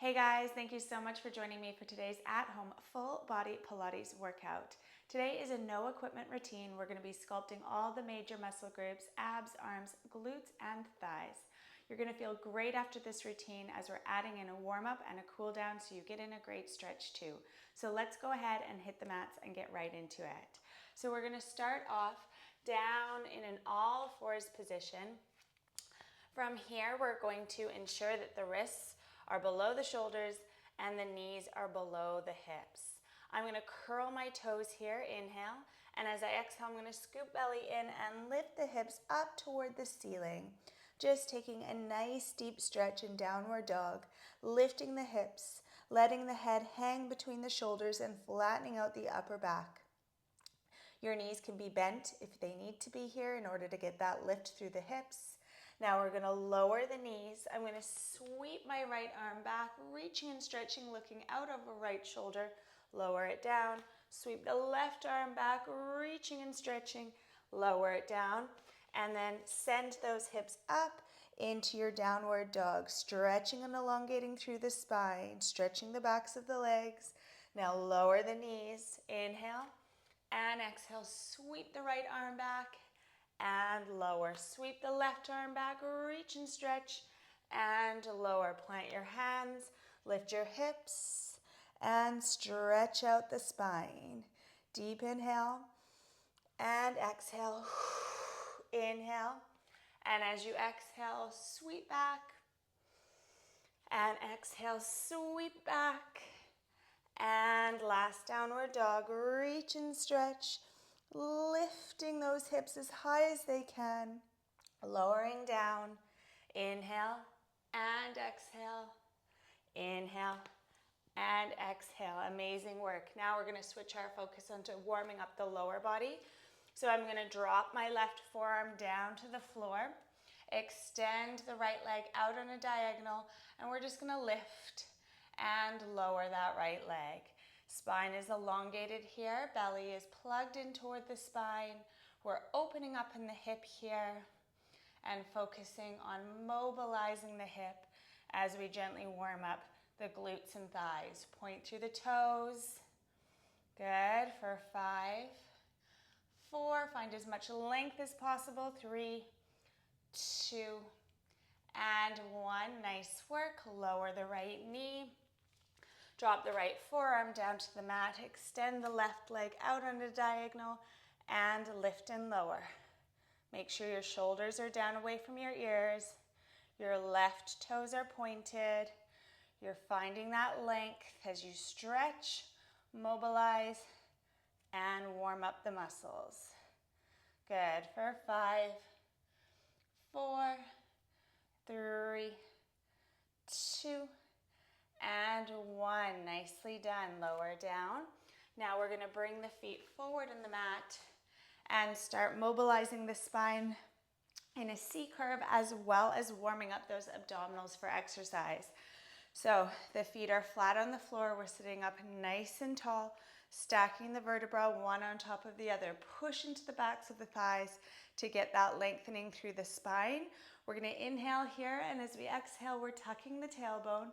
Hey guys, thank you so much for joining me for today's at-home full body Pilates workout. Today is a no equipment routine. We're going to be sculpting all the major muscle groups, abs, arms, glutes, and thighs. You're going to feel great after this routine as we're adding in a warm-up and a cool down so you get in a great stretch too. So let's go ahead and hit the mats and get right into it. So we're going to start off down in an all fours position. From here, we're going to ensure that the wrists are below the shoulders and the knees are below the hips. I'm going to curl my toes here, inhale, and as I exhale, I'm going to scoop belly in and lift the hips up toward the ceiling. Just taking a nice deep stretch in downward dog, lifting the hips, letting the head hang between the shoulders and flattening out the upper back. Your knees can be bent if they need to be here in order to get that lift through the hips. Now we're going to lower the knees. I'm going to sweep my right arm back, reaching and stretching, looking out over right shoulder. Lower it down. Sweep the left arm back, reaching and stretching. Lower it down. And then send those hips up into your downward dog, stretching and elongating through the spine, stretching the backs of the legs. Now lower the knees. Inhale and exhale. Sweep the right arm back and lower. Sweep the left arm back, reach and stretch, and lower. Plant your hands, lift your hips, and stretch out the spine. Deep inhale, and exhale. Inhale, and as you exhale, sweep back, and exhale, sweep back, and last downward dog, reach and stretch, lifting those hips as high as they can, lowering down. Inhale and exhale. Inhale and exhale. Amazing work. Now we're going to switch our focus onto warming up the lower body. So I'm going to drop my left forearm down to the floor, extend the right leg out on a diagonal, and we're just going to lift and lower that right leg. Spine is elongated here, belly is plugged in toward the spine. We're opening up in the hip here and focusing on mobilizing the hip as we gently warm up the glutes and thighs. Point through the toes. Good for 5, 4, find as much length as possible. 3, 2, and 1. Nice work. Lower the right knee. Drop the right forearm down to the mat, extend the left leg out on a diagonal, and lift and lower. Make sure your shoulders are down away from your ears. Your left toes are pointed. You're finding that length as you stretch, mobilize, and warm up the muscles. Good for 5, 4, 3, 2, and 1. Nicely done. Lower down. Now we're going to bring the feet forward in the mat and start mobilizing the spine in a C curve as well as warming up those abdominals for exercise. So the feet are flat on the floor. We're sitting up nice and tall, stacking the vertebrae one on top of the other. Push into the backs of the thighs to get that lengthening through the spine. We're going to inhale here, and as we exhale, we're tucking the tailbone,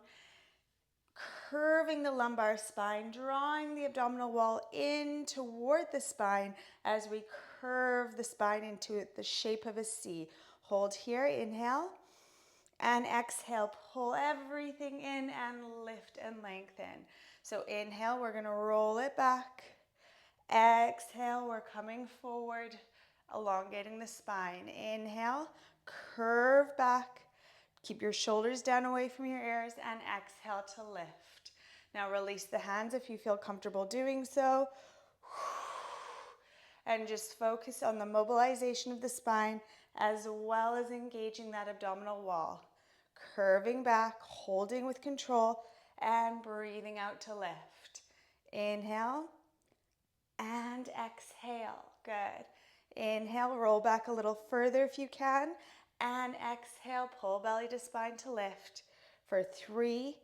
curving the lumbar spine, drawing the abdominal wall in toward the spine as we curve the spine into the shape of a C. Hold here, inhale, and exhale. Pull everything in and lift and lengthen. So inhale, we're going to roll it back. Exhale, we're coming forward, elongating the spine. Inhale, curve back. Keep your shoulders down away from your ears, and exhale to lift. Now release the hands if you feel comfortable doing so. And just focus on the mobilization of the spine as well as engaging that abdominal wall. Curving back, holding with control, and breathing out to lift. Inhale and exhale. Good. Inhale, roll back a little further if you can. And exhale, pull belly to spine to lift for 3,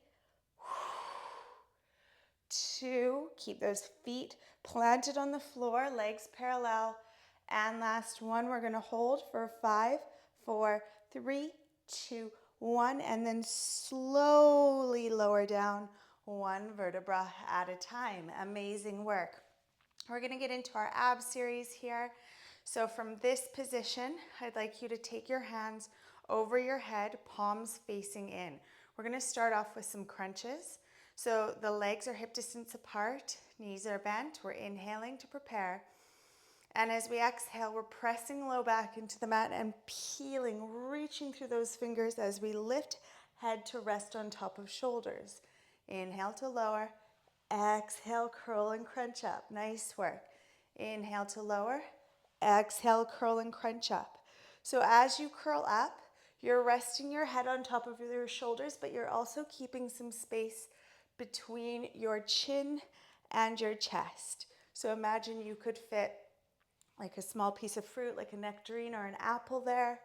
2, keep those feet planted on the floor, legs parallel. And last one, we're going to hold for 5, 4, 3, 2, one, and then slowly lower down one vertebra at a time. Amazing work. We're going to get into our ab series here. So from this position, I'd like you to take your hands over your head, palms facing in. We're going to start off with some crunches. So the legs are hip distance apart, knees are bent. We're inhaling to prepare. And as we exhale, we're pressing low back into the mat and peeling, reaching through those fingers as we lift head to rest on top of shoulders. Inhale to lower. Exhale, curl and crunch up. Nice work. Inhale to lower. Exhale, curl and crunch up. So as you curl up, you're resting your head on top of your shoulders, but you're also keeping some space between your chin and your chest. So imagine you could fit like a small piece of fruit, like a nectarine or an apple there.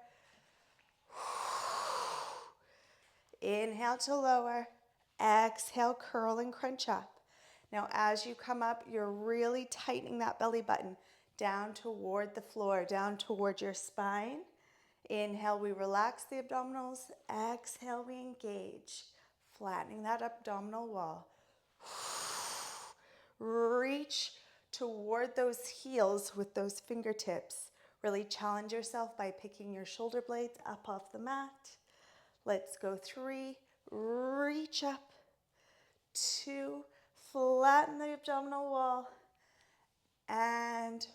Inhale to lower. Exhale, curl and crunch up. Now, as you come up, you're really tightening that belly button down toward the floor, down toward your spine. Inhale, we relax the abdominals. Exhale, we engage, flattening that abdominal wall. Reach toward those heels with those fingertips. Really challenge yourself by picking your shoulder blades up off the mat. Let's go 3, reach up. 2, flatten the abdominal wall. And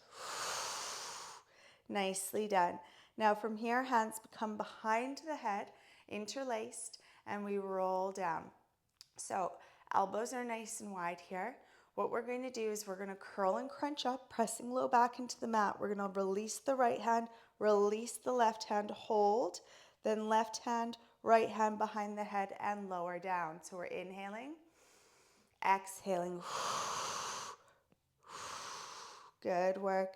nicely done. Now from here, hands come behind the head, interlaced, and we roll down. So elbows are nice and wide here. What we're going to do is we're going to curl and crunch up, pressing low back into the mat. We're going to release the right hand, release the left hand, hold, then left hand, right hand behind the head, and lower down. So we're inhaling, exhaling. Good work.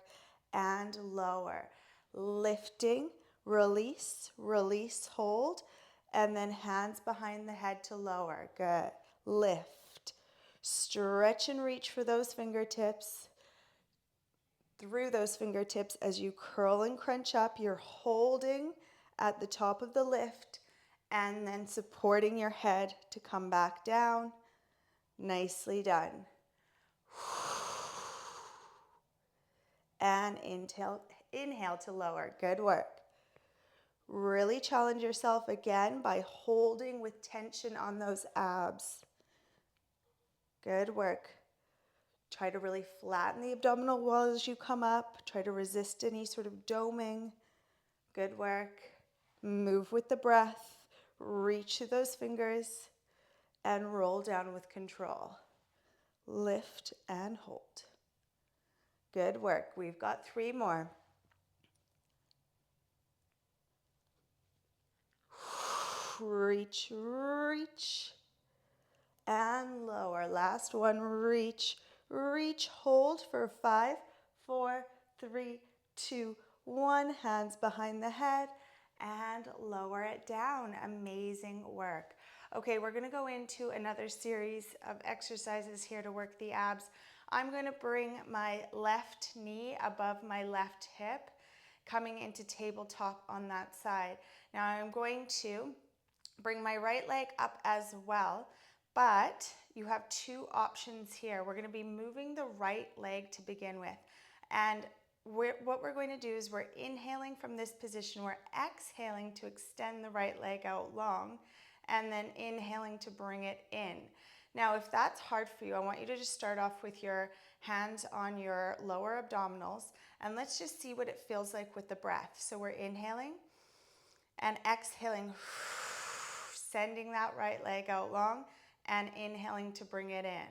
And lower. Lifting, release, release, hold, and then hands behind the head to lower. Good. Lift. Stretch and reach for those fingertips. Through those fingertips as you curl and crunch up, you're holding at the top of the lift and then supporting your head to come back down. Nicely done. And inhale to lower. Good work. Really challenge yourself again by holding with tension on those abs. Good work. Try to really flatten the abdominal wall as you come up. Try to resist any sort of doming. Good work. Move with the breath. Reach to those fingers and roll down with control. Lift and hold. Good work. We've got 3 more. Reach, reach, and lower. Last one, reach, reach, hold for 5, 4, 3, 2, 1. Hands behind the head and lower it down. Amazing work. Okay, we're gonna go into another series of exercises here to work the abs. I'm gonna bring my left knee above my left hip, coming into tabletop on that side. Now I'm going to bring my right leg up as well, but you have 2 options here. We're gonna be moving the right leg to begin with. And what we're going to do is we're inhaling from this position, we're exhaling to extend the right leg out long, and then inhaling to bring it in. Now, if that's hard for you, I want you to just start off with your hands on your lower abdominals, and let's just see what it feels like with the breath. So we're inhaling and exhaling, sending that right leg out long, and inhaling to bring it in.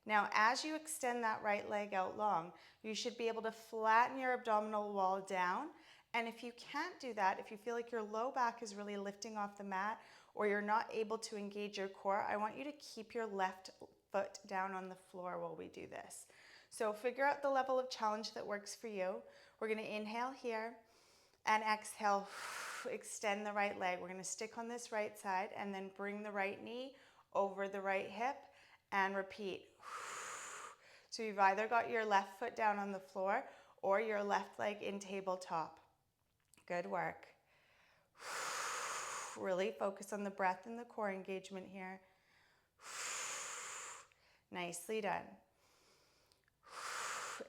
Now, as you extend that right leg out long, you should be able to flatten your abdominal wall down. And if you can't do that, if you feel like your low back is really lifting off the mat or you're not able to engage your core, I want you to keep your left foot down on the floor while we do this. So figure out the level of challenge that works for you. We're going to inhale here and exhale, extend the right leg. We're going to stick on this right side and then bring the right knee over the right hip and repeat. So you've either got your left foot down on the floor or your left leg in tabletop. Good work. Really focus on the breath and the core engagement here. Nicely done.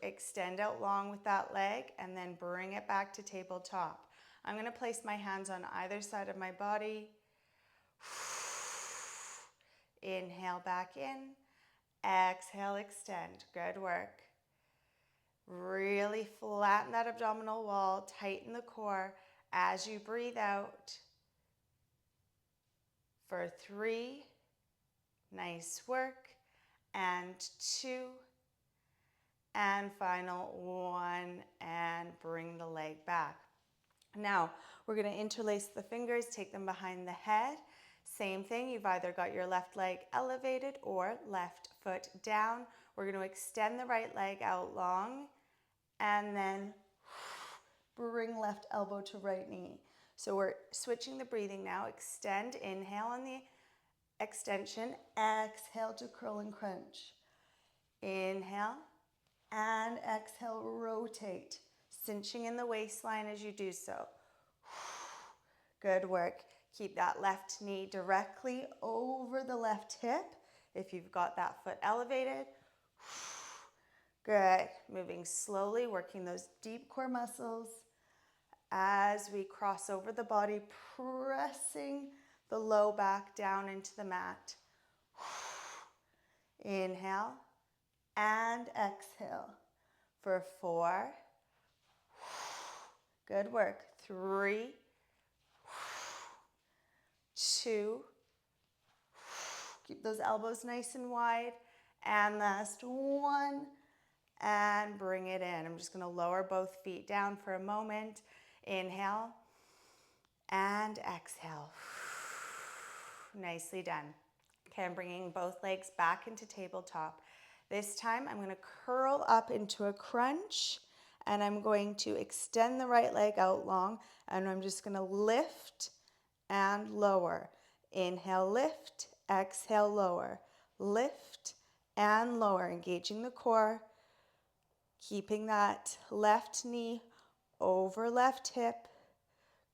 Extend out long with that leg and then bring it back to tabletop. I'm going to place my hands on either side of my body. Inhale back in. Exhale, extend. Good work. Really flatten that abdominal wall. Tighten the core as you breathe out. For 3. Nice work. And 2. And final 1. And bring the leg back. Now, we're going to interlace the fingers, take them behind the head. Same thing, you've either got your left leg elevated or left foot down. We're going to extend the right leg out long and then bring left elbow to right knee. So we're switching the breathing now. Extend, inhale on the extension, exhale to curl and crunch. Inhale and exhale, rotate, cinching in the waistline as you do so. Good work. Keep that left knee directly over the left hip if you've got that foot elevated. Good. Moving slowly, working those deep core muscles as we cross over the body, pressing the low back down into the mat. Inhale and exhale for 4. Good work. 3, 2. Keep those elbows nice and wide. And last 1. And bring it in. I'm just going to lower both feet down for a moment. Inhale and exhale. Nicely done. Okay, I'm bringing both legs back into tabletop. This time I'm going to curl up into a crunch and I'm going to extend the right leg out long and I'm just going to lift and lower. Inhale, lift, exhale, lower. Lift and lower, engaging the core. Keeping that left knee over left hip.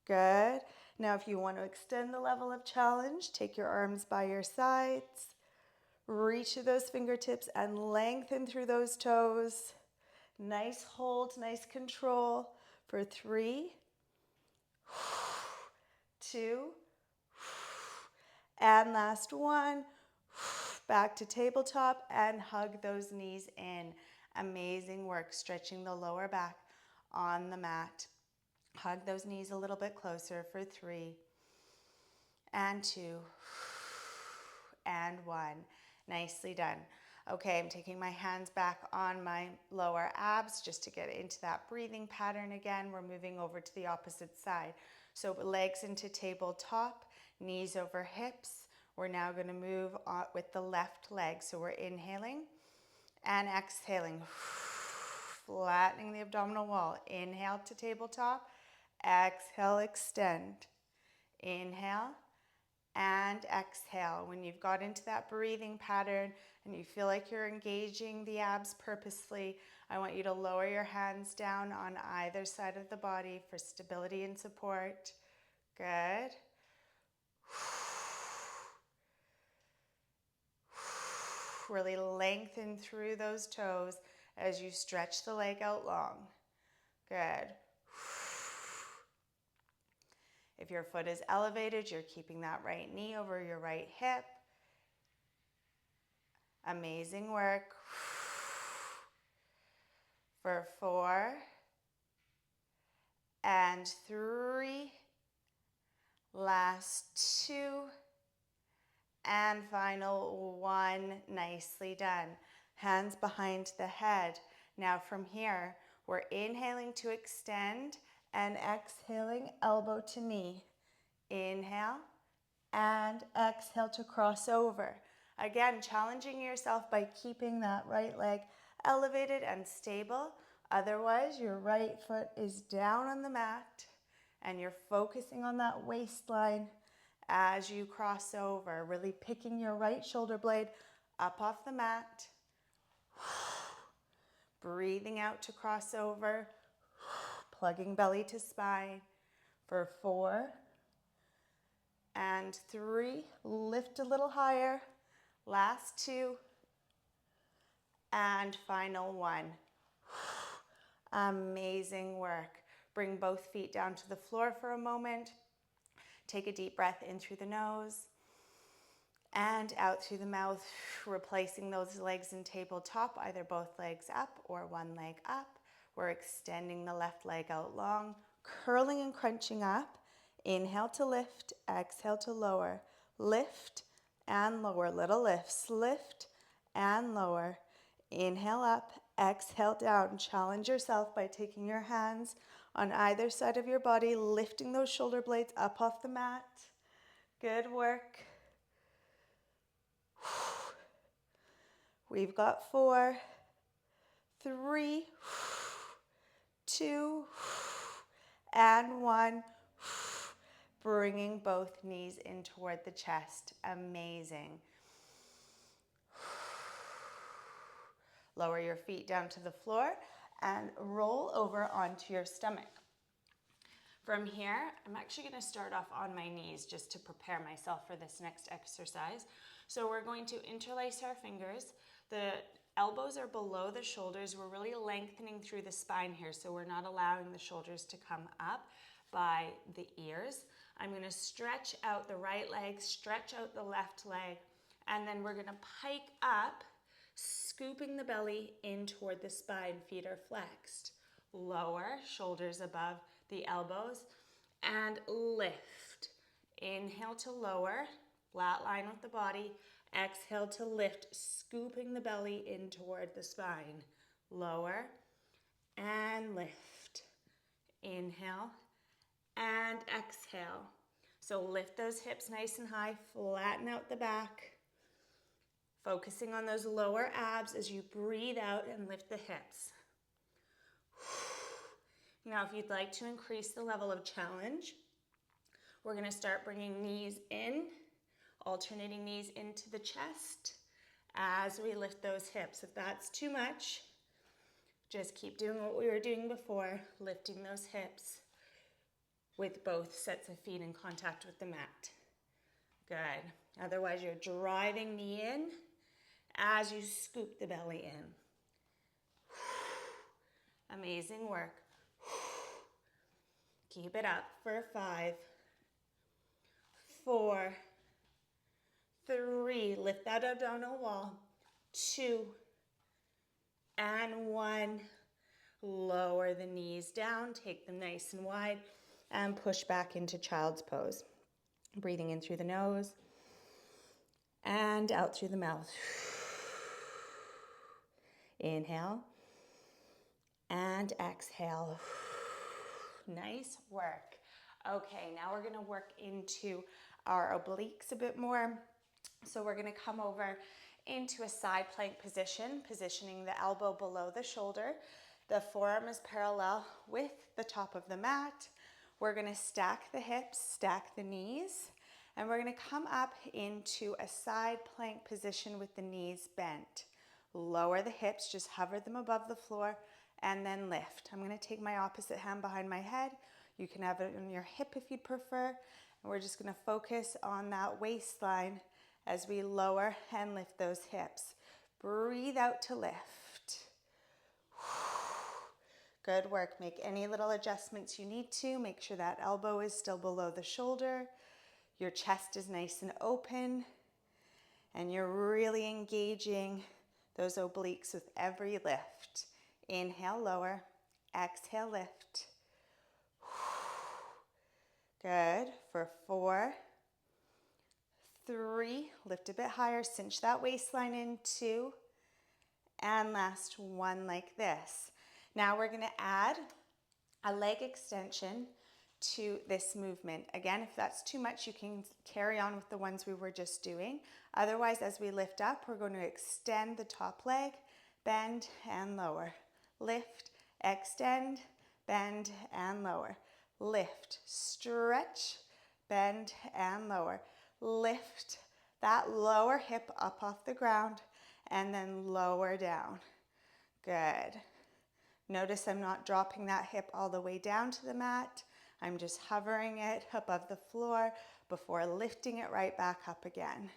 Good. Now if you want to extend the level of challenge, take your arms by your sides. Reach to those fingertips and lengthen through those toes. Nice hold, nice control for 3, 2, and last 1. Back to tabletop and hug those knees in. Amazing work, stretching the lower back on the mat. Hug those knees a little bit closer for 3, and 2, and 1. Nicely done. Okay, I'm taking my hands back on my lower abs just to get into that breathing pattern again. We're moving over to the opposite side. So legs into tabletop, knees over hips. We're now going to move on with the left leg. So we're inhaling and exhaling, flattening the abdominal wall. Inhale to tabletop, exhale, extend. Inhale and exhale. When you've got into that breathing pattern and you feel like you're engaging the abs purposely, I want you to lower your hands down on either side of the body for stability and support. Good. Really lengthen through those toes as you stretch the leg out long. Good. If your foot is elevated, you're keeping that right knee over your right hip. Amazing work. For 4 and 3. Last 2. And final 1. Nicely done. Hands behind the head. Now from here, we're inhaling to extend and exhaling elbow to knee. Inhale and exhale to cross over. Again, challenging yourself by keeping that right leg elevated and stable. Otherwise, your right foot is down on the mat and you're focusing on that waistline as you cross over, really picking your right shoulder blade up off the mat. Breathing out to cross over, plugging belly to spine for 4 and 3. Lift a little higher. Last 2. And final 1. Amazing work. Bring both feet down to the floor for a moment. Take a deep breath in through the nose and out through the mouth, replacing those legs in tabletop, either both legs up or one leg up. We're extending the left leg out long, curling and crunching up. Inhale to lift, exhale to lower. Lift and lower, little lifts. Lift and lower. Inhale up, exhale down. Challenge yourself by taking your hands on either side of your body, lifting those shoulder blades up off the mat. Good work. We've got 4, 3, 2, and 1. Bringing both knees in toward the chest. Amazing. Lower your feet down to the floor and roll over onto your stomach. From here, I'm actually going to start off on my knees just to prepare myself for this next exercise. So we're going to interlace our fingers. The elbows are below the shoulders. We're really lengthening through the spine here, so we're not allowing the shoulders to come up by the ears. I'm going to stretch out the right leg, stretch out the left leg, and then we're going to pike up, scooping the belly in toward the spine. Feet are flexed. Lower, shoulders above the elbows, and lift. Inhale to lower, flat line with the body. Exhale to lift, scooping the belly in toward the spine. Lower and lift. Inhale and exhale. So lift those hips nice and high, flatten out the back. Focusing on those lower abs as you breathe out and lift the hips. Now, if you'd like to increase the level of challenge, we're going to start bringing knees in, alternating knees into the chest as we lift those hips. If that's too much, just keep doing what we were doing before, lifting those hips with both sets of feet in contact with the mat. Good. Otherwise, you're driving knee in as you scoop the belly in. Amazing work. Keep it up for 5, 4, 3. Lift that abdominal wall. 2, and 1. Lower the knees down. Take them nice and wide and push back into child's pose. Breathing in through the nose and out through the mouth. Inhale and exhale. Nice work. Okay, now we're going to work into our obliques a bit more. So we're going to come over into a side plank position, positioning the elbow below the shoulder. The forearm is parallel with the top of the mat. We're going to stack the hips, stack the knees, and we're going to come up into a side plank position with the knees bent. Lower the hips, just hover them above the floor, and then lift. I'm going to take my opposite hand behind my head. You can have it on your hip if you'd prefer. And we're just going to focus on that waistline as we lower and lift those hips. Breathe out to lift. Good work. Make any little adjustments you need to. Make sure that elbow is still below the shoulder. Your chest is nice and open. And you're really engaging those obliques with every lift. Inhale, lower. Exhale, lift. Good. For 4, 3, lift a bit higher, cinch that waistline in. 2, and last 1 like this. Now we're going to add a leg extension to this movement. Again, if that's too much, you can carry on with the ones we were just doing. Otherwise, as we lift up, we're going to extend the top leg, bend and lower. Lift, extend, bend and lower. Lift, stretch, bend and lower. Lift that lower hip up off the ground and then lower down. Good. Notice I'm not dropping that hip all the way down to the mat. I'm just hovering it above the floor before lifting it right back up again.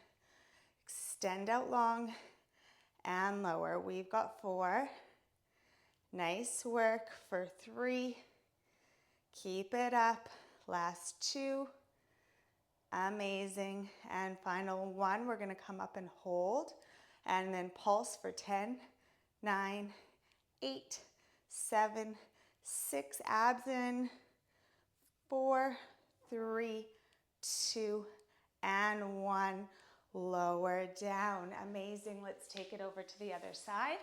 Extend out long and lower. We've got 4. Nice work for 3. Keep it up. Last 2. Amazing. And final 1, we're going to come up and hold and then pulse for 10, 9, 8, 7, 6, abs in, 4, 3, 2, and 1. Lower down. Amazing. Let's take it over to the other side.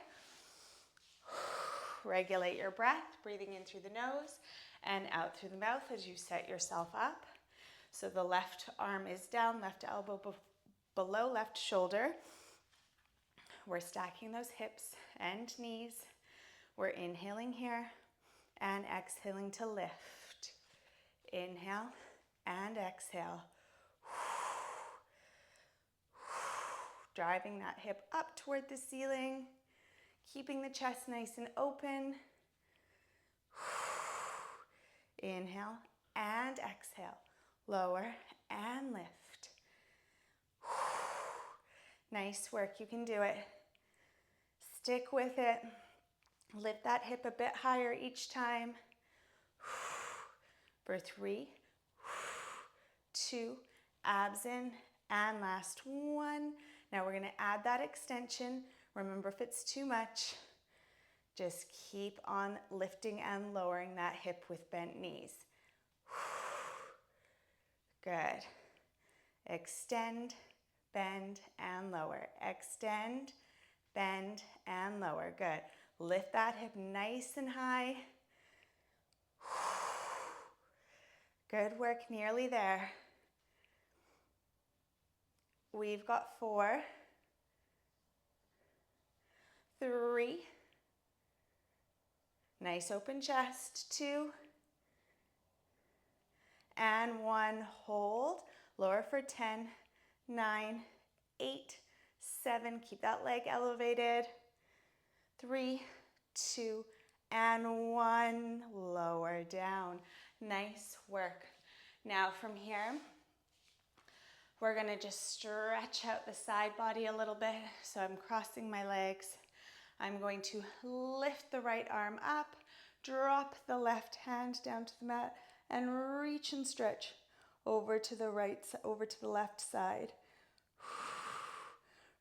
Regulate your breath, breathing in through the nose and out through the mouth as you set yourself up. So the left arm is down, left elbow below left shoulder. We're stacking those hips and knees. We're inhaling here and exhaling to lift. Inhale and exhale. Driving that hip up toward the ceiling, keeping the chest nice and open. Inhale and exhale. Lower and lift. Nice work. You can do it. Stick with it. Lift that hip a bit higher each time. For 3, 2, abs in, and last 1. Now we're going to add that extension. Remember, if it's too much, just keep on lifting and lowering that hip with bent knees. Good. Extend, bend, and lower. Extend, bend, and lower. Good. Lift that hip nice and high. Good work, nearly there. We've got 4, 3, nice open chest, 2, and 1. Hold. Lower for 10, 9, 8, 7. Keep that leg elevated. 3, 2, and 1. Lower down. Nice work. Now from here, we're going to just stretch out the side body a little bit. So I'm crossing my legs. I'm going to lift the right arm up, drop the left hand down to the mat, and reach and stretch over to the left side.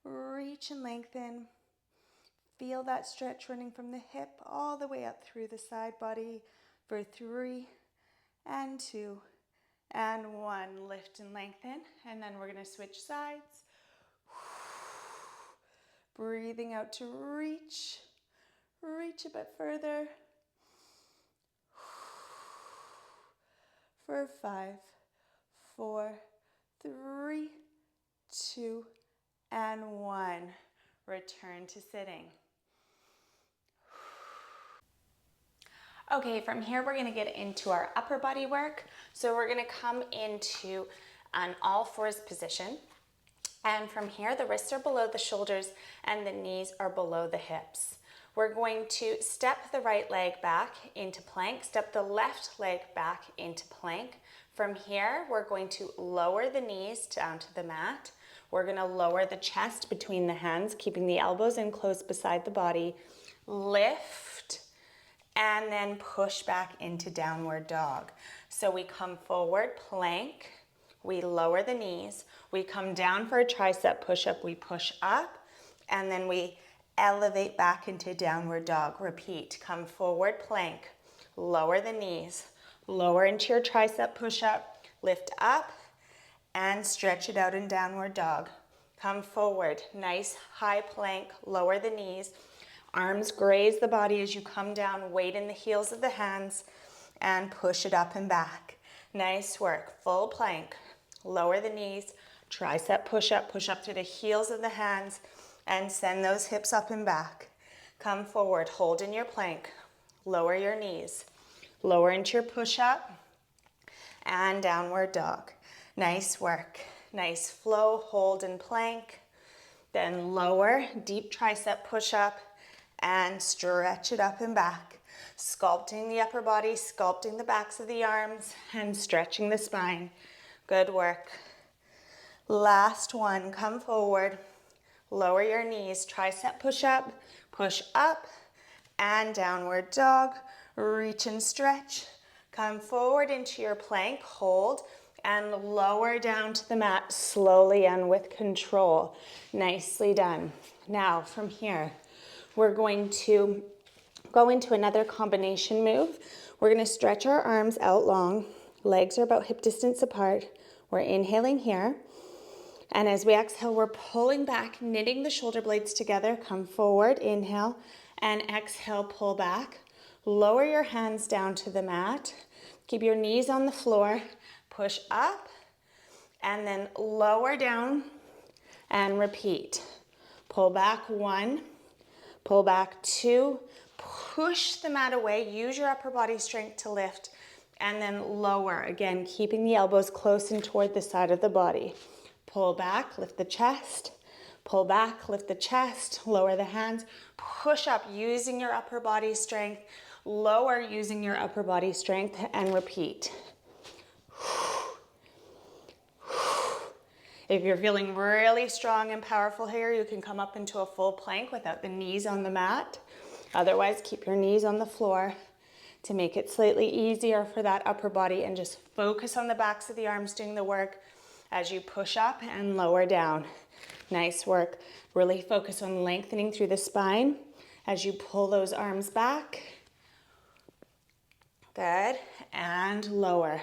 Reach and lengthen. Feel that stretch running from the hip all the way up through the side body for 3 and 2 and 1. Lift and lengthen, and then we're going to switch sides. Breathing out to reach a bit further. For 5, 4, 3, 2, and 1. Return to sitting. Okay, from here we're going to get into our upper body work. So we're going to come into an all fours position. And from here, the wrists are below the shoulders and the knees are below the hips. We're going to step the right leg back into plank, step the left leg back into plank. From here, we're going to lower the knees down to the mat. We're going to lower the chest between the hands, keeping the elbows in close beside the body. Lift, and then push back into downward dog. So we come forward, plank. We lower the knees. We come down for a tricep push-up. We push up, and then we elevate back into downward dog. Repeat. Come forward, plank. Lower the knees. Lower into your tricep push-up. Lift up and stretch it out in downward dog. Come forward. Nice high plank. Lower the knees. Arms graze the body as you come down. Weight in the heels of the hands and push it up and back. Nice work. Full plank. Lower the knees. Tricep push-up. Push up through the heels of the hands and send those hips up and back. Come forward. Hold in your plank. Lower your knees. Lower into your push-up and downward dog. Nice work. Nice flow. Hold in plank. Then lower. Deep tricep push-up and stretch it up and back. Sculpting the upper body, sculpting the backs of the arms, and stretching the spine. Good work. Last one, come forward, lower your knees, tricep push-up, push up, and downward dog. Reach and stretch. Come forward into your plank, hold, and lower down to the mat slowly and with control. Nicely done. Now from here, we're going to go into another combination move. We're going to stretch our arms out long. Legs are about hip distance apart. We're inhaling here. And as we exhale, we're pulling back, knitting the shoulder blades together. Come forward, inhale, and exhale, pull back. Lower your hands down to the mat. Keep your knees on the floor. Push up, and then lower down, and repeat. Pull back 1, pull back 2, push the mat away, use your upper body strength to lift, and then lower. Again, keeping the elbows close and toward the side of the body. Pull back, lift the chest, pull back, lift the chest, lower the hands, push up using your upper body strength, lower using your upper body strength, and repeat. If you're feeling really strong and powerful here, you can come up into a full plank without the knees on the mat. Otherwise, keep your knees on the floor to make it slightly easier for that upper body, and just focus on the backs of the arms doing the work as you push up and lower down. Nice work. Really focus on lengthening through the spine as you pull those arms back. Good. And lower.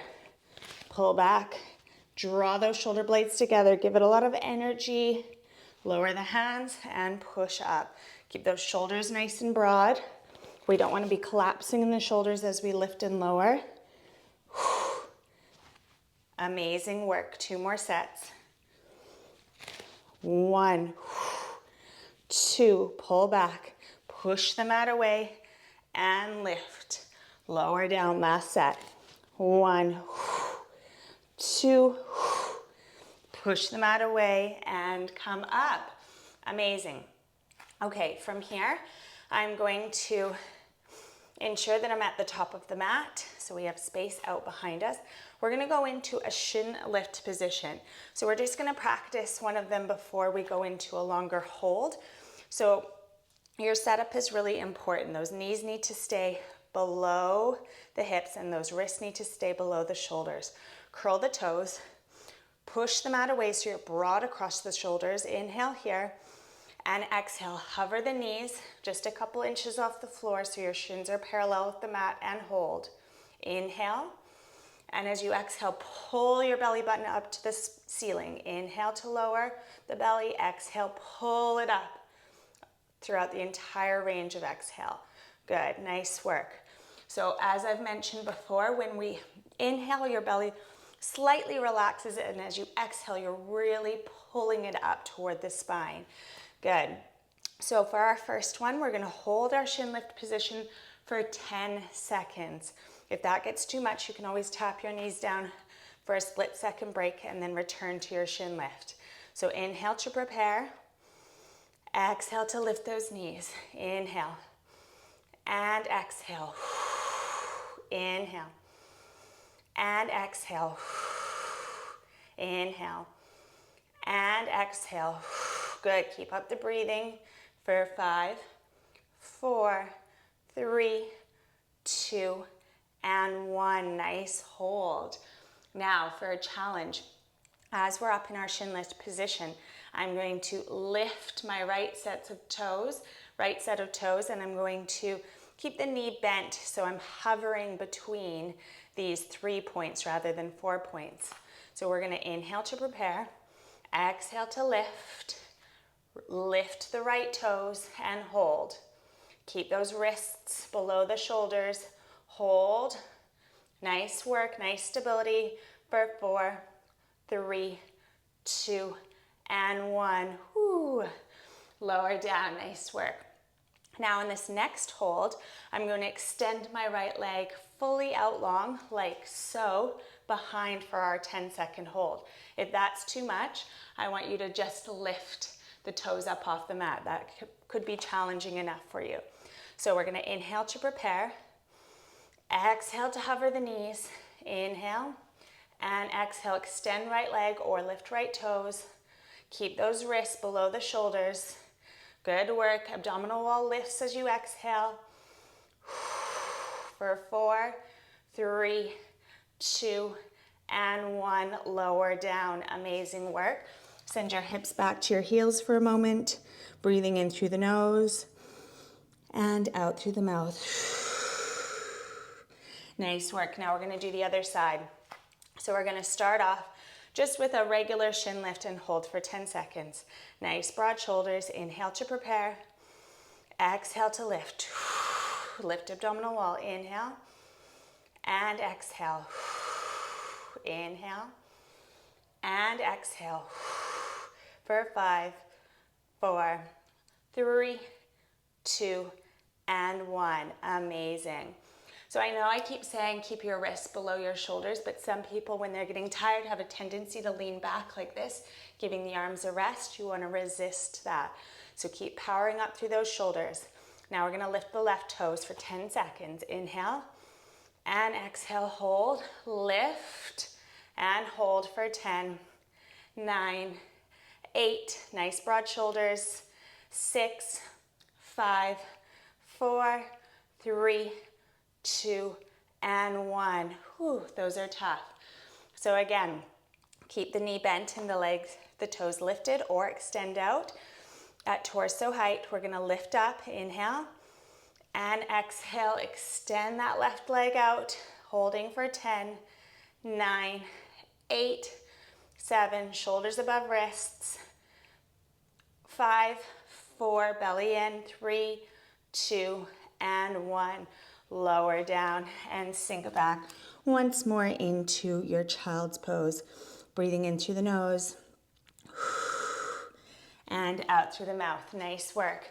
Pull back. Draw those shoulder blades together. Give it a lot of energy. Lower the hands and push up. Keep those shoulders nice and broad. We don't want to be collapsing in the shoulders as we lift and lower. Amazing work. 2 more sets. 1, 2, pull back, push the mat away, and lift. Lower down, last set. 1, 2, push the mat away, and come up. Amazing. Okay, from here, I'm going to ensure that I'm at the top of the mat, so we have space out behind us. We're gonna go into a shin lift position. So we're just gonna practice one of them before we go into a longer hold. So your setup is really important. Those knees need to stay below the hips, and those wrists need to stay below the shoulders. Curl the toes, push the mat away so you're broad across the shoulders. Inhale here, and exhale. Hover the knees just a couple inches off the floor so your shins are parallel with the mat, and hold. Inhale, and as you exhale, pull your belly button up to the ceiling. Inhale to lower the belly, exhale, pull it up throughout the entire range of exhale. Good, nice work. So as I've mentioned before, when we inhale, your belly slightly relaxes, and as you exhale, you're really pulling it up toward the spine. Good. So for our first one, we're gonna hold our shin lift position for 10 seconds. If that gets too much, you can always tap your knees down for a split second break and then return to your shin lift. So inhale to prepare. Exhale to lift those knees. Inhale. And exhale. Inhale. And exhale. Inhale. And exhale. Good. Keep up the breathing for 5, 4, 3, 2, and 1. Nice hold. Now for a challenge. As we're up in our shin lift position, I'm going to lift my right set of toes, and I'm going to keep the knee bent, so I'm hovering between these 3 points rather than 4 points. So we're going to inhale to prepare, exhale to lift the right toes, and hold. Keep those wrists below the shoulders, hold. Nice work, nice stability for 4, 3, 2, and 1. Woo. Lower down, nice work. Now in this next hold, I'm going to extend my right leg fully out long, like so, behind for our 10-second hold. If that's too much, I want you to just lift the toes up off the mat. That could be challenging enough for you. So we're going to inhale to prepare, exhale to hover the knees, inhale, And exhale, extend right leg or lift right toes. Keep those wrists below the shoulders. Good work. Abdominal wall lifts as you exhale. For 4, 3, 2, and 1. Lower down. Amazing work. Send your hips back to your heels for a moment. Breathing in through the nose and out through the mouth. Nice work. Now we're going to do the other side. So we're going to start off just with a regular shin lift and hold for 10 seconds. Nice broad shoulders. Inhale to prepare. Exhale to lift. Lift abdominal wall. Inhale and exhale. Inhale and exhale. For 5, 4, 3, 2, and 1. Amazing. So I know I keep saying keep your wrists below your shoulders, but some people, when they're getting tired, have a tendency to lean back like this, giving the arms a rest. You want to resist that. So keep powering up through those shoulders. Now we're going to lift the left toes for 10 seconds. Inhale and exhale, hold, lift, and hold for 10, 9, 8, nice broad shoulders, 6, 5, 4, 3, 2, and 1. Whew, those are tough. So again, keep the knee bent and the legs, the toes lifted or extend out. At torso height, we're going to lift up, inhale, and exhale, extend that left leg out, holding for 10, 9, 8, 7, shoulders above wrists, 5, 4, belly in, 3, 2, and 1. Lower down and sink back once more into your child's pose. Breathing in through the nose and out through the mouth. Nice work.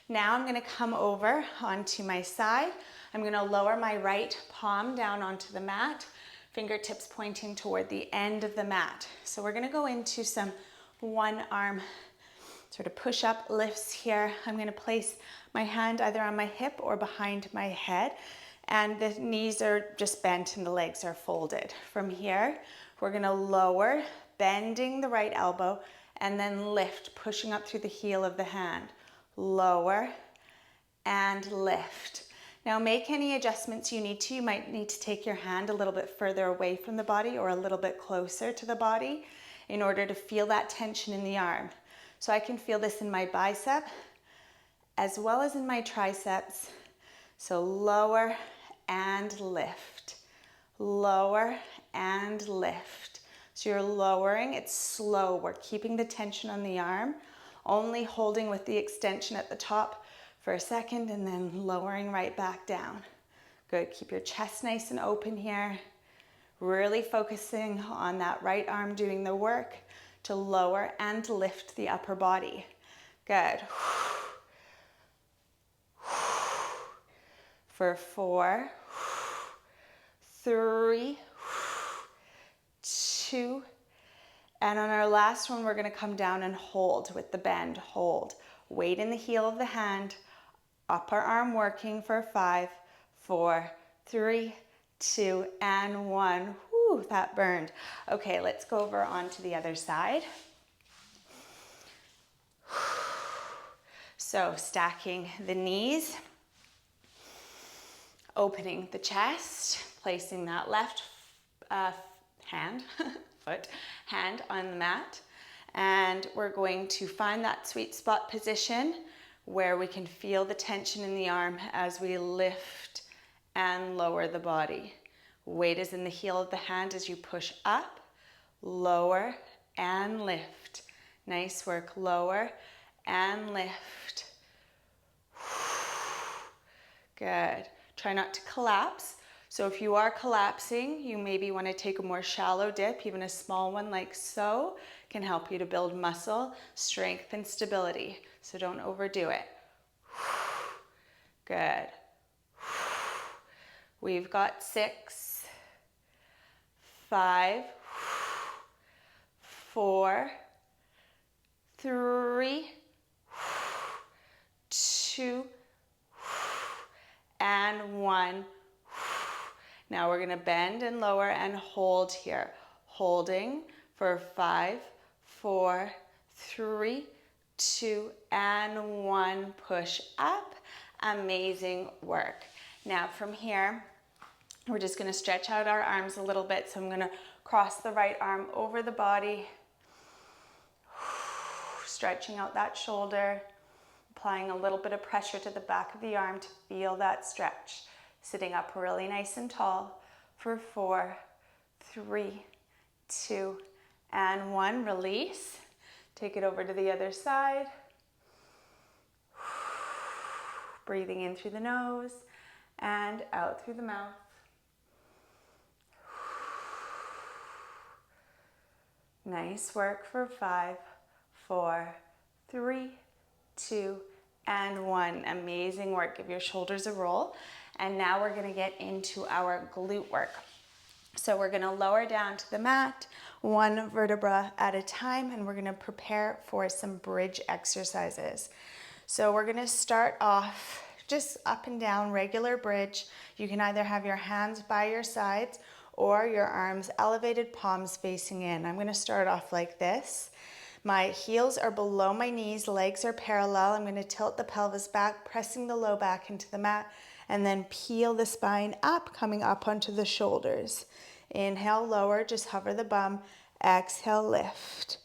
Now I'm going to come over onto my side. I'm going to lower my right palm down onto the mat, fingertips pointing toward the end of the mat. So we're going to go into some one arm sort of push-up lifts here. I'm going to place my hand either on my hip or behind my head, and the knees are just bent and the legs are folded. From here, we're going to lower, bending the right elbow, and then lift, pushing up through the heel of the hand. Lower and lift. Now make any adjustments you need to. You might need to take your hand a little bit further away from the body or a little bit closer to the body in order to feel that tension in the arm. So I can feel this in my bicep as well as in my triceps. So lower and lift. Lower and lift. So you're lowering, it's slow. We're keeping the tension on the arm, only holding with the extension at the top for a second and then lowering right back down. Good, keep your chest nice and open here. Really focusing on that right arm doing the work to lower and lift the upper body. Good. For 4, 3, 2, and on our last one, we're going to come down and hold with the bend. Hold. Weight in the heel of the hand. Upper arm working for 5, 4, 3, 2, and 1. Whew, that burned. Okay, let's go over onto the other side. So stacking the knees, opening the chest, placing that left hand on the mat, and we're going to find that sweet spot position where we can feel the tension in the arm as we lift and lower the body. Weight is in the heel of the hand as you push up, lower, and lift. Nice work. Lower and lift. Good. Try not to collapse. So if you are collapsing, you maybe want to take a more shallow dip, even a small one like so, can help you to build muscle, strength, and stability. So don't overdo it. Good. We've got 6, 5, 4, 3, 2, and 1. Now we're going to bend and lower and hold here. holding for 5, 4, 3, 2, and 1. Push up. Amazing work. Now from here, we're just going to stretch out our arms a little bit. So I'm going to cross the right arm over the body, stretching out that shoulder, applying a little bit of pressure to the back of the arm to feel that stretch. Sitting up really nice and tall for 4, 3, 2, and 1. Release. Take it over to the other side. Breathing in through the nose and out through the mouth. Nice work for 5, 4, 3, 2, and 1. Amazing work. Give your shoulders a roll. And now we're going to get into our glute work. So we're going to lower down to the mat, one vertebra at a time, and we're going to prepare for some bridge exercises. So we're going to start off just up and down, regular bridge. You can either have your hands by your sides or your arms elevated, palms facing in. I'm going to start off like this. My heels are below my knees, legs are parallel. I'm going to tilt the pelvis back, pressing the low back into the mat, and then peel the spine up, coming up onto the shoulders. Inhale, lower, just hover the bum. Exhale, lift.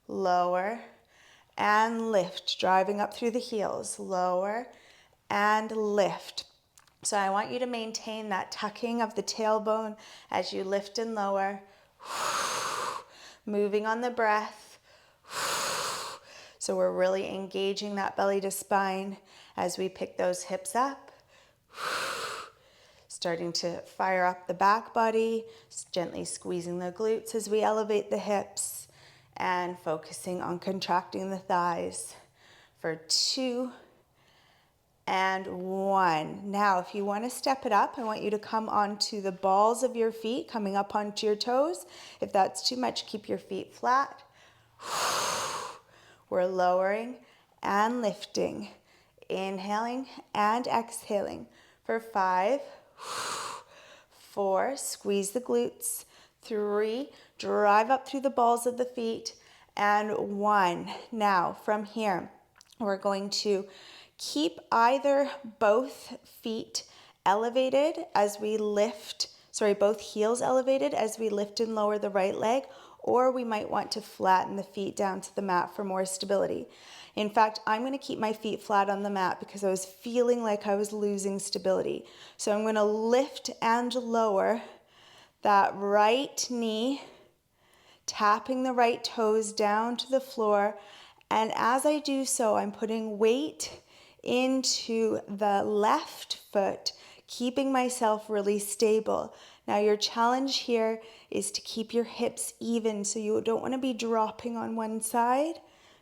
Lower and lift, driving up through the heels. Lower and lift. So I want you to maintain that tucking of the tailbone as you lift and lower. Moving on the breath. So we're really engaging that belly to spine as we pick those hips up. Starting to fire up the back body, gently squeezing the glutes as we elevate the hips, and focusing on contracting the thighs for 2 and 1. Now, if you want to step it up, I want you to come onto the balls of your feet, coming up onto your toes. If that's too much, keep your feet flat. We're lowering and lifting, inhaling and exhaling for 5, 4, squeeze the glutes, 3, drive up through the balls of the feet, and 1. Now, from here, we're going to keep either both feet elevated as we lift, both heels elevated as we lift and lower the right leg, or we might want to flatten the feet down to the mat for more stability. In fact, I'm going to keep my feet flat on the mat because I was feeling like I was losing stability. So I'm going to lift and lower that right knee, tapping the right toes down to the floor. And as I do so, I'm putting weight into the left foot, keeping myself really stable. Now your challenge here is to keep your hips even, so you don't want to be dropping on one side.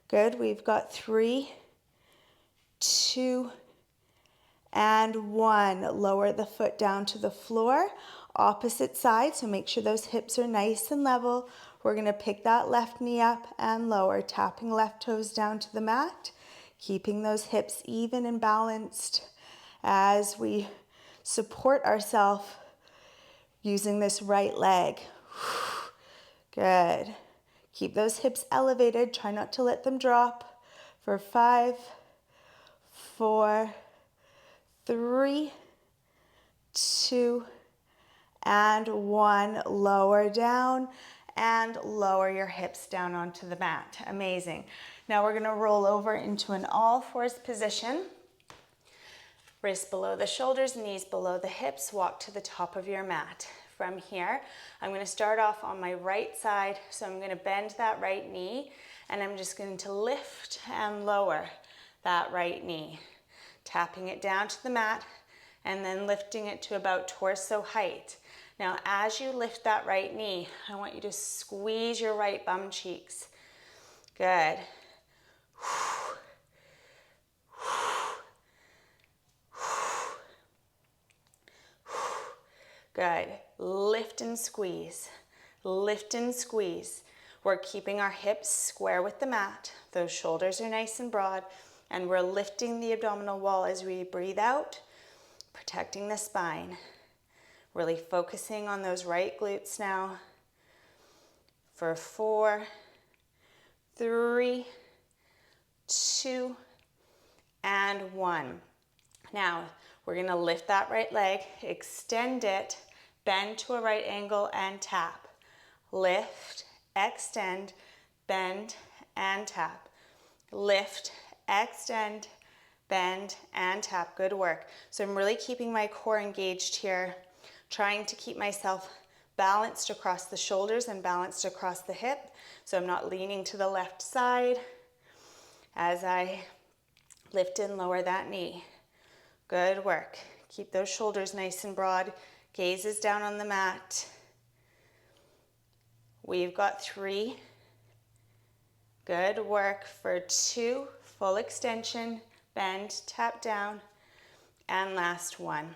Good, we've got 3, 2, and 1. Lower the foot down to the floor. Opposite side, so make sure those hips are nice and level. We're going to pick that left knee up and lower, tapping left toes down to the mat, keeping those hips even and balanced as we support ourselves using this right leg. Good. Keep those hips elevated. Try not to let them drop for 5, 4, 3, 2, and 1. Lower down and lower your hips down onto the mat. Amazing. Now we're going to roll over into an all-fours position. Wrists below the shoulders, knees below the hips. Walk to the top of your mat. From here, I'm going to start off on my right side. So I'm going to bend that right knee, and I'm just going to lift and lower that right knee, tapping it down to the mat, and then lifting it to about torso height. Now, as you lift that right knee, I want you to squeeze your right bum cheeks. Good. Good. Lift and squeeze. Lift and squeeze. We're keeping our hips square with the mat. Those shoulders are nice and broad, and we're lifting the abdominal wall as we breathe out, protecting the spine. Really focusing on those right glutes now. for 4, 3, 2, and 1. Now, we're going to lift that right leg, extend it, bend to a right angle, and tap. Lift, extend, bend, and tap. Lift, extend, bend, and tap. Good work. So I'm really keeping my core engaged here, trying to keep myself balanced across the shoulders and balanced across the hip. So I'm not leaning to the left side as I lift and lower that knee. Good work. Keep those shoulders nice and broad. Gaze is down on the mat. We've got 3. Good work for 2. Full extension, bend, tap down, and last one.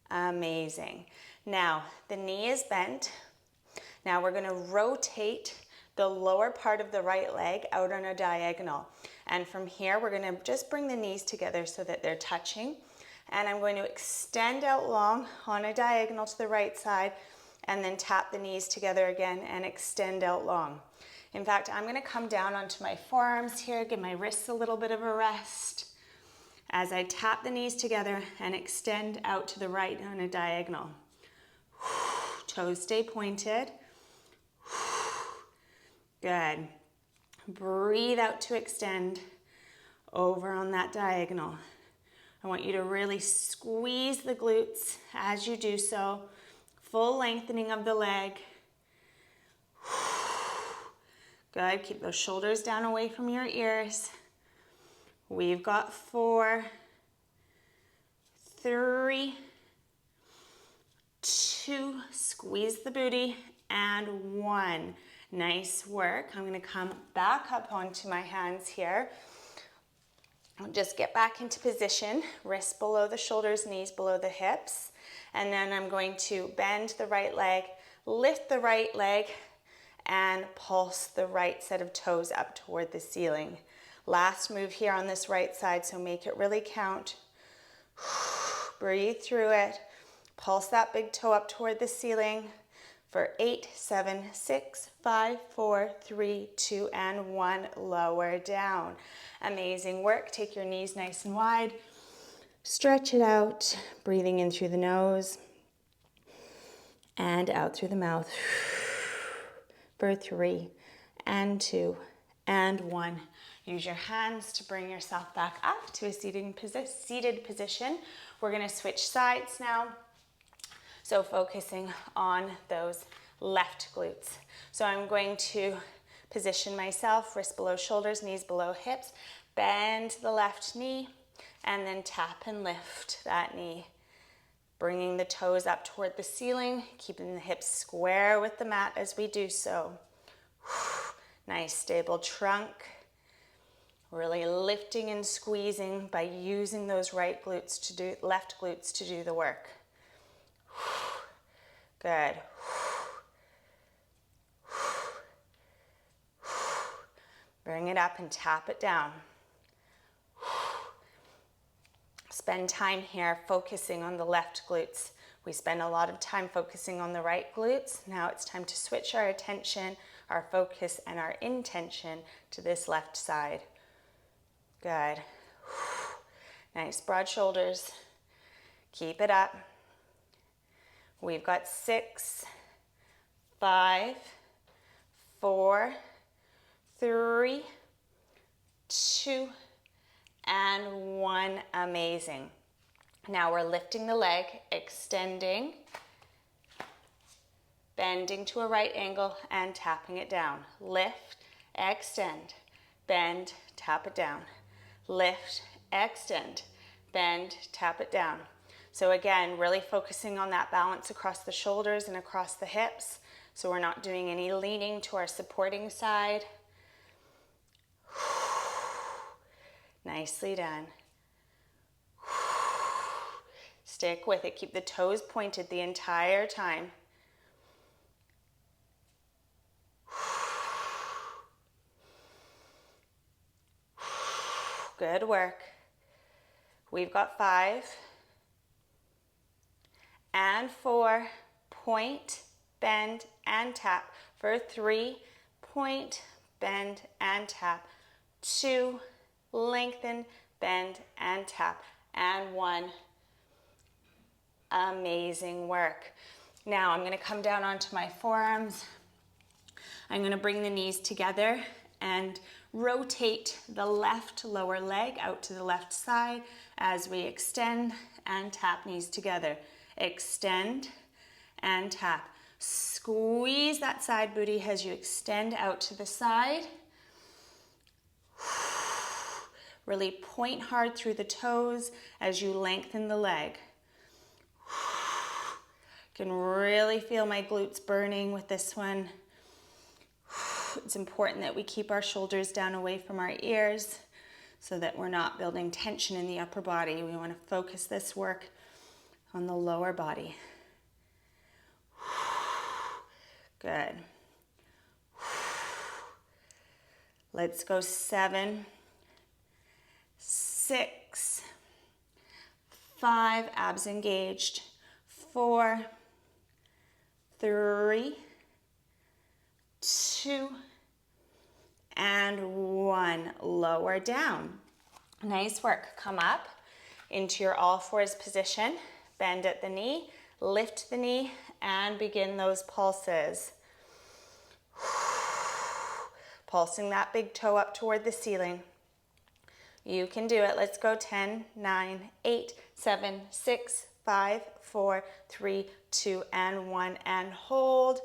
Amazing. Now, the knee is bent. Now we're going to rotate the lower part of the right leg out on a diagonal. And from here, we're going to just bring the knees together so that they're touching. And I'm going to extend out long on a diagonal to the right side and then tap the knees together again and extend out long. In fact, I'm going to come down onto my forearms here, give my wrists a little bit of a rest as I tap the knees together and extend out to the right on a diagonal. Toes stay pointed. Good. Breathe out to extend over on that diagonal. I want you to really squeeze the glutes as you do so. Full lengthening of the leg. Good. Keep those shoulders down away from your ears. We've got 4, 3, 2, squeeze the booty, and 1. Nice work. I'm going to come back up onto my hands here. I'll just get back into position, wrists below the shoulders, knees below the hips. And then I'm going to bend the right leg, lift the right leg, and pulse the right set of toes up toward the ceiling. Last move here on this right side, so make it really count. Breathe through it. Pulse that big toe up toward the ceiling for 8, 7, 6, 5, 4, 3, 2, and 1. Lower down. Amazing work. Take your knees nice and wide. Stretch it out. Breathing in through the nose and out through the mouth for 3, and 2, and 1. Use your hands to bring yourself back up to a seated position. We're going to switch sides now. So focusing on those left glutes. So I'm going to position myself, wrists below shoulders, knees below hips, bend the left knee, and then tap and lift that knee. Bringing the toes up toward the ceiling, keeping the hips square with the mat as we do so. Nice stable trunk. Really lifting and squeezing by using those left glutes to do the work. Good. Bring it up and tap it down. Spend time here focusing on the left glutes. We spend a lot of time focusing on the right glutes. Now it's time to switch our attention, our focus, and our intention to this left side. Good. Nice broad shoulders. Keep it up. We've got 6, 5, 4, 3, 2, and 1. Amazing. Now we're lifting the leg, extending, bending to a right angle, and tapping it down. Lift, extend, bend, tap it down. Lift, extend, bend, tap it down. So again, really focusing on that balance across the shoulders and across the hips. So we're not doing any leaning to our supporting side. Nicely done. Stick with it. Keep the toes pointed the entire time. Good work. We've got 5 and 4, point, bend, and tap For 3, point, bend, and tap. 2, lengthen, bend, and tap. And 1, amazing work. Now I'm going to come down onto my forearms. I'm going to bring the knees together and rotate the left lower leg out to the left side as we extend and tap knees together. Extend and tap. Squeeze that side booty as you extend out to the side. Really point hard through the toes as you lengthen the leg. You can really feel my glutes burning with this one. It's important that we keep our shoulders down away from our ears so that we're not building tension in the upper body. We want to focus this work on the lower body. Good. Let's go 7, 6, 5, abs engaged, 4, 3, 2, and 1. Lower down. Nice work. Come up into your all fours position. Bend at the knee, lift the knee, and begin those pulses. Pulsing that big toe up toward the ceiling. You can do it. Let's go 10, 9, 8, 7, 6, 5, 4, 3, 2, and 1. And hold.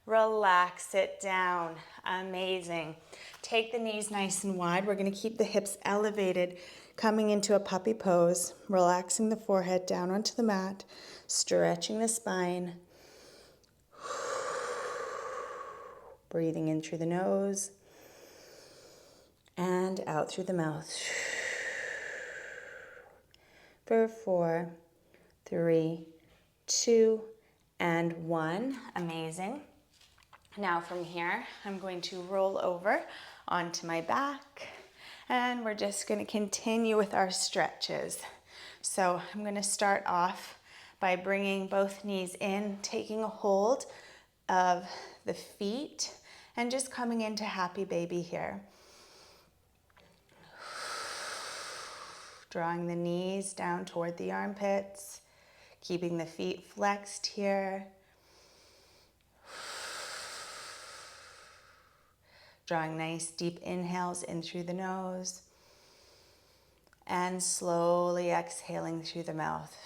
Relax it down. Amazing. Take the knees nice and wide. We're going to keep the hips elevated, coming into a puppy pose, relaxing the forehead down onto the mat, stretching the spine. Breathing in through the nose and out through the mouth. For 4, 3, 2, and 1. Amazing. Now from here, I'm going to roll over onto my back, and we're just going to continue with our stretches. So I'm going to start off by bringing both knees in, taking a hold of the feet, and just coming into happy baby here. Drawing the knees down toward the armpits, keeping the feet flexed here. Drawing nice deep inhales in through the nose and slowly exhaling through the mouth.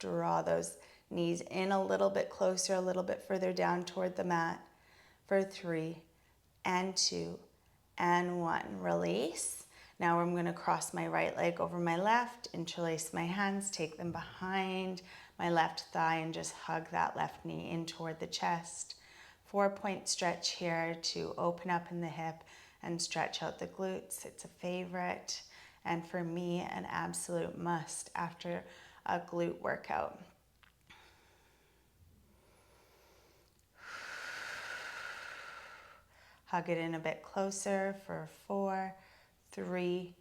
Draw those knees in a little bit closer, a little bit further down toward the mat for 3 and 2 and 1. Release. Now I'm going to cross my right leg over my left, interlace my hands, take them behind my left thigh, and just hug that left knee in toward the chest. 4-point stretch here to open up in the hip and stretch out the glutes. It's a favorite, and for me, an absolute must after a glute workout. Hug it in a bit closer for 4, 3,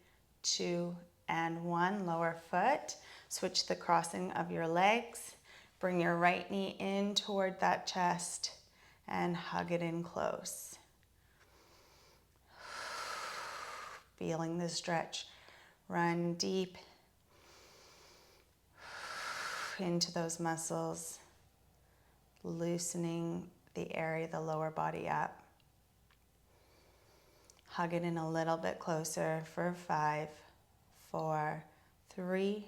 2, and 1. Lower foot. Switch the crossing of your legs. Bring your right knee in toward that chest and hug it in close. Feeling the stretch. Run deep into those muscles, loosening the area of the lower body up. Hug it in a little bit closer for 5, 4, 3,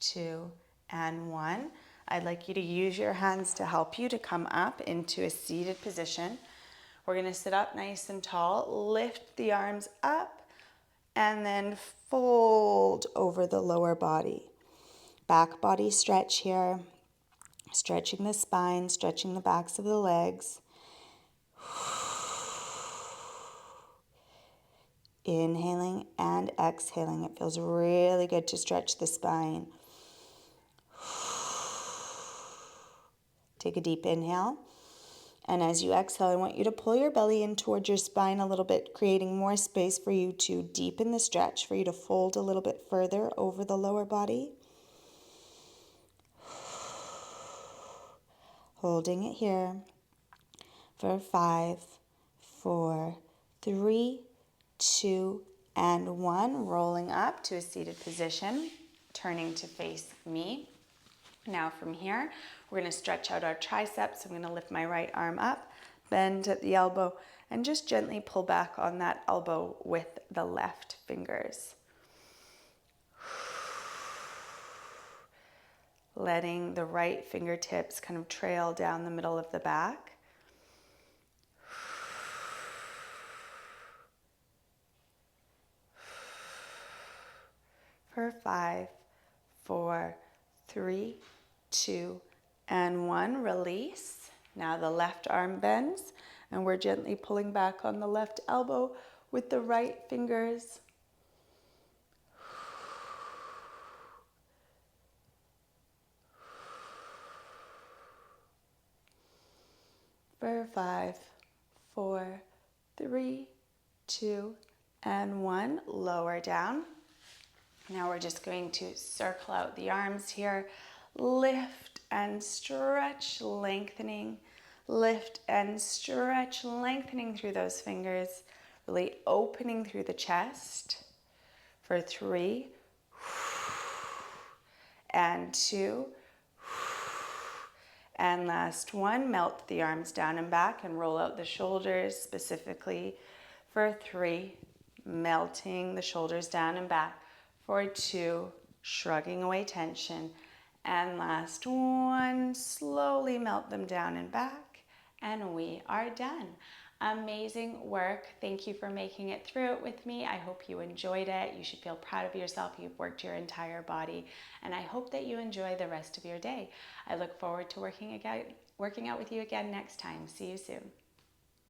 2, and 1. I'd like you to use your hands to help you to come up into a seated position. We're going to sit up nice and tall, lift the arms up, and then fold over the lower body. Back body stretch here, stretching the spine, stretching the backs of the legs. Inhaling and exhaling. It feels really good to stretch the spine. Take a deep inhale. And as you exhale, I want you to pull your belly in towards your spine a little bit, creating more space for you to deepen the stretch, for you to fold a little bit further over the lower body. Holding it here for 5, 4, 3, 2, and 1. Rolling up to a seated position, turning to face me. Now from here, we're going to stretch out our triceps. I'm going to lift my right arm up, bend at the elbow, and just gently pull back on that elbow with the left fingers. Letting the right fingertips kind of trail down the middle of the back. For 5, 4, 3, 2, and 1. Release. Now the left arm bends, and we're gently pulling back on the left elbow with the right fingers. For 5, 4, 3, 2, and 1. Lower down. Now we're just going to circle out the arms here. Lift and stretch, lengthening. Lift and stretch, lengthening through those fingers. Really opening through the chest. For 3, and 2, and last 1. Melt the arms down and back and roll out the shoulders, specifically for 3. Melting the shoulders down and back. For 2, shrugging away tension. And last 1, slowly melt them down and back. And we are done. Amazing work. Thank you for making it through it with me. I hope you enjoyed it. You should feel proud of yourself. You've worked your entire body. And I hope that you enjoy the rest of your day. I look forward to working out with you again next time. See you soon.